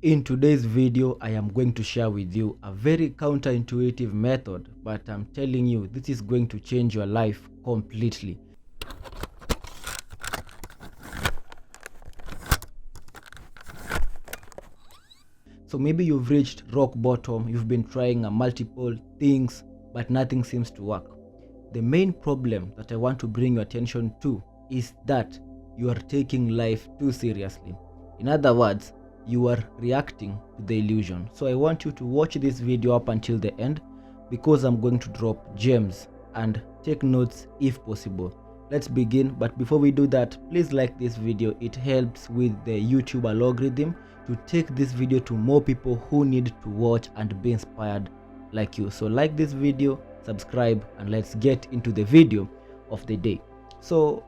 In today's video, I am going to share with you a very counterintuitive method, but I'm telling you, this is going to change your life completely. So maybe you've reached rock bottom, you've been trying multiple things, but nothing seems to work. The main problem that I want to bring your attention to is that you are taking life too seriously. In other words, you are reacting to the illusion. So I want you to watch this video up until the end because I'm going to drop gems, and take notes if possible. Let's begin, but before we do that, please like this video. It helps with the YouTube algorithm to take this video to more people who need to watch and be inspired like you. So like this video, subscribe, and let's get into the video of the day. So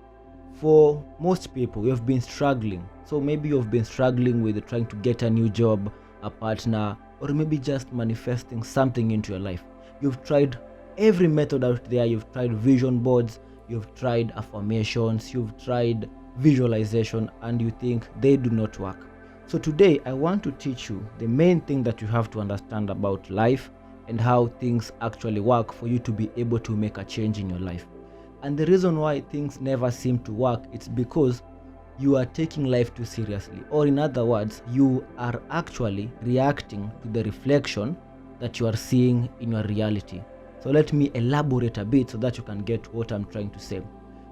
for most people, you've been struggling. So maybe you've been struggling with trying to get a new job, a partner, or maybe just manifesting something into your life. You've tried every method out there. You've tried vision boards, you've tried affirmations, you've tried visualization, and you think they do not work. So today I want to teach you the main thing that you have to understand about life and how things actually work for you to be able to make a change in your life. And the reason why things never seem to work, it's because you are taking life too seriously, or in other words, you are actually reacting to the reflection that you are seeing in your reality. So let me elaborate a bit so that you can get what I'm trying to say.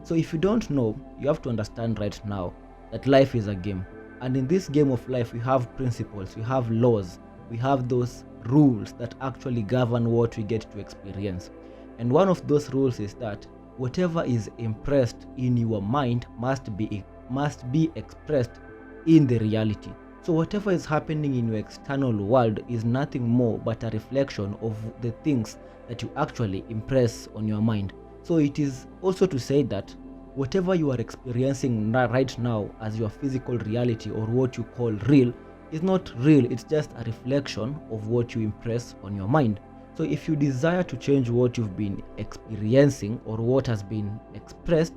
So if you don't know, you have to understand right now that life is a game. And in this game of life, we have principles, we have laws, we have those rules that actually govern what we get to experience. And one of those rules is that whatever is impressed in your mind must be expressed in the reality. So whatever is happening in your external world is nothing more but a reflection of the things that you actually impress on your mind. So it is also to say that whatever you are experiencing right now as your physical reality, or what you call real, is not real. It's just a reflection of what you impress on your mind. So if you desire to change what you've been experiencing or what has been expressed,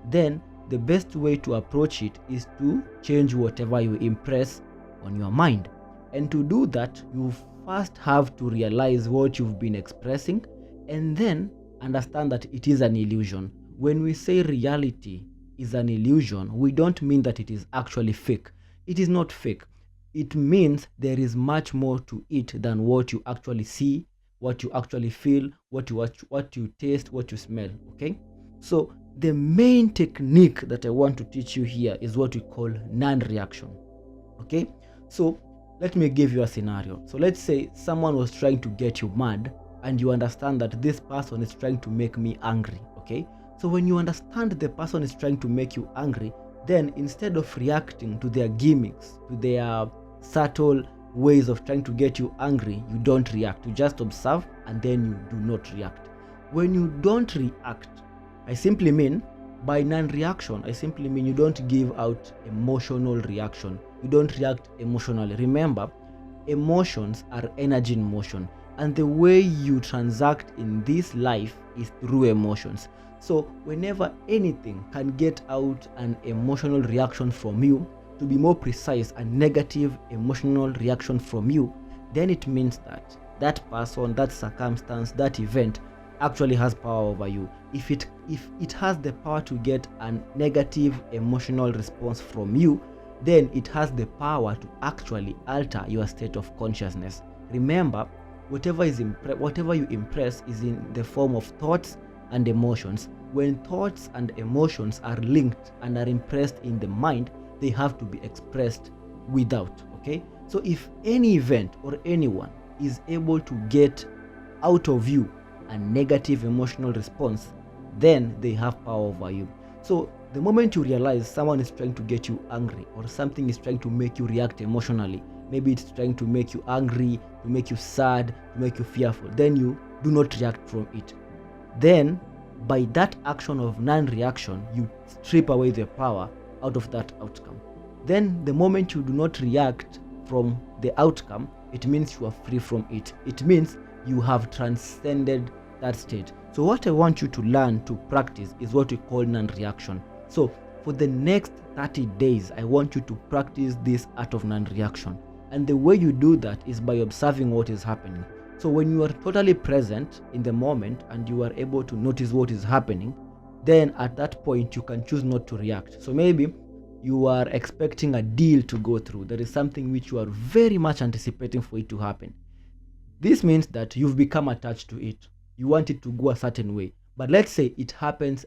then the best way to approach it is to change whatever you impress on your mind. And to do that, you first have to realize what you've been expressing and then understand that it is an illusion. When we say reality is an illusion, we don't mean that it is actually fake. It is not fake. It means there is much more to it than what you actually see, what you actually feel, what you taste, what you smell. Okay? So the main technique that I want to teach you here is what we call non-reaction. Okay? So let me give you a scenario. So let's say someone was trying to get you mad, and you understand that this person is trying to make me angry. Okay? So when you understand the person is trying to make you angry, then instead of reacting to their gimmicks, to their subtle ways of trying to get you angry, you don't react. You just observe, and then you do not react. When you don't react, I simply mean, by non-reaction, I simply mean you don't give out emotional reaction. You don't react emotionally. Remember, emotions are energy in motion, and the way you transact in this life is through emotions. So whenever anything can get out an emotional reaction from you, to be more precise, a negative emotional reaction from you, then it means that that person, that circumstance, that event actually has power over you. If it has the power to get a negative emotional response from you, then it has the power to actually alter your state of consciousness. Remember, whatever you impress is in the form of thoughts and emotions. When thoughts and emotions are linked and are impressed in the mind, they have to be expressed without. Okay? So if any event or anyone is able to get out of you a negative emotional response, then they have power over you. So the moment you realize someone is trying to get you angry, or something is trying to make you react emotionally, maybe it's trying to make you angry, to make you sad, to make you fearful, then you do not react from it. Then by that action of non-reaction, you strip away the power out of that outcome. Then the moment you do not react from the outcome, it means you are free from it. It means you have transcended that state. So what I want you to learn to practice is what we call non-reaction. So for the next 30 days, I want you to practice this art of non-reaction. And the way you do that is by observing what is happening. So when you are totally present in the moment and you are able to notice what is happening, then at that point you can choose not to react. So maybe you are expecting a deal to go through. There is something which you are very much anticipating for it to happen. This means that you've become attached to it. You want it to go a certain way. But let's say it happens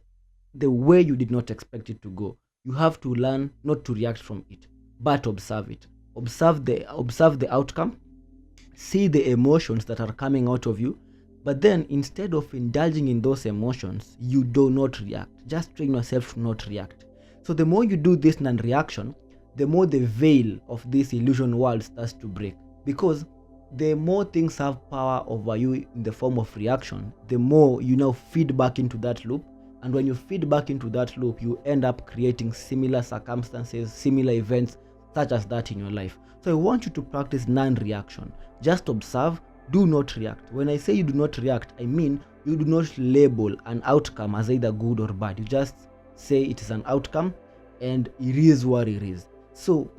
the way you did not expect it to go. You have to learn not to react from it, but observe it. Observe the outcome, see the emotions that are coming out of you, but then instead of indulging in those emotions, you do not react. Just train yourself to not react. So the more you do this non-reaction, the more the veil of this illusion world starts to break, because the more things have power over you in the form of reaction, the more you now feed back into that loop. And when you feed back into that loop, you end up creating similar circumstances, similar events such as that in your life. So I want you to practice non-reaction. Just observe, do not react. When I say you do not react, I mean you do not label an outcome as either good or bad. You just say it is an outcome and it is what it is. So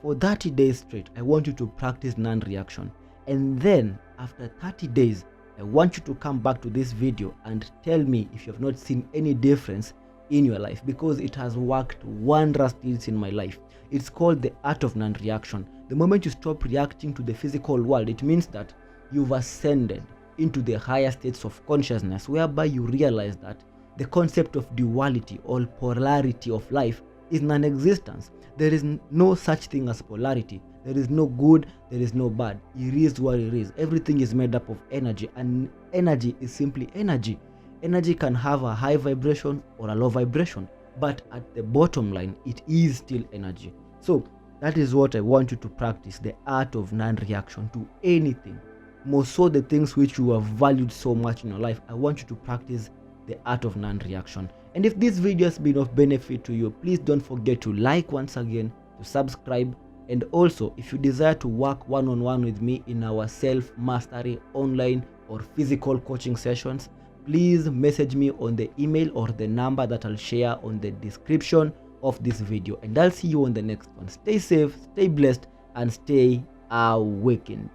for 30 days straight, I want you to practice non-reaction. And then after 30 days, I want you to come back to this video and tell me if you have not seen any difference in your life, because it has worked wondrous deeds in my life. It's called the art of non-reaction. The moment you stop reacting to the physical world, it means that you've ascended into the higher states of consciousness, whereby you realize that the concept of duality or polarity of life is non-existence. There is no such thing as polarity. There is no good, there is no bad. It is what it is. Everything is made up of energy, and energy is simply energy. Energy can have a high vibration or a low vibration, but at the bottom line, it is still energy. So that is what I want you to practice, the art of non-reaction to anything. More so the things which you have valued so much in your life. I want you to practice the art of non-reaction. And if this video has been of benefit to you, please don't forget to like once again, to subscribe, and also if you desire to work one-on-one with me in our self-mastery online or physical coaching sessions, please message me on the email or the number that I'll share on the description of this video. And I'll see you on the next one. Stay safe, stay blessed, and stay awakened.